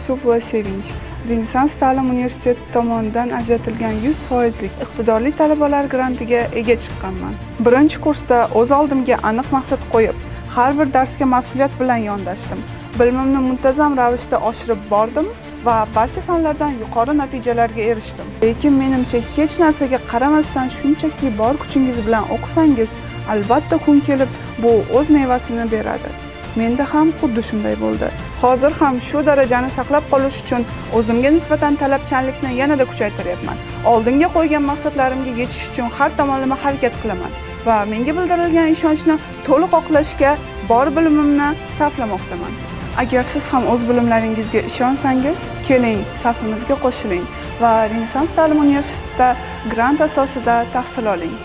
ta'assub va sevinch. Renessans ta'lim universiteti tomonidan ajratilgan 100% iqtidorli talabalar grantiga ega chiqqanman. Birinchi kursda o'z oldimga aniq maqsad qo'yib, har bir darsga mas'uliyat bilan yondashdim. Bilimimni muntazam ravishda oshirib bordim va barcha fanlardan yuqori natijalarga erishdim. Lekin menimcha hech narsaga qaramasdan shunchaki bor kuchingiz bilan o'qisangiz, albatta kun kelib bu o'z mevasini beradi. Menda ham xuddi shunday bo'ldi. Hozir ham shu darajani saqlab qolish uchun o'zimga nisbatan talabchanlikni yanada kuchaytiryapman. Oldinga qo'ygan maqsadlarimga yetish uchun har tomonlama harakat qilaman va menga bildirilgan ishonchni to'liq oqlashga bor bilimimni sarflamoqdaman. Agar siz ham o'z bilimlaringizga ishonsangiz, keling, safimizga qo'shiling va Renessans ta'lim universitetida grant asosida tahsil oling.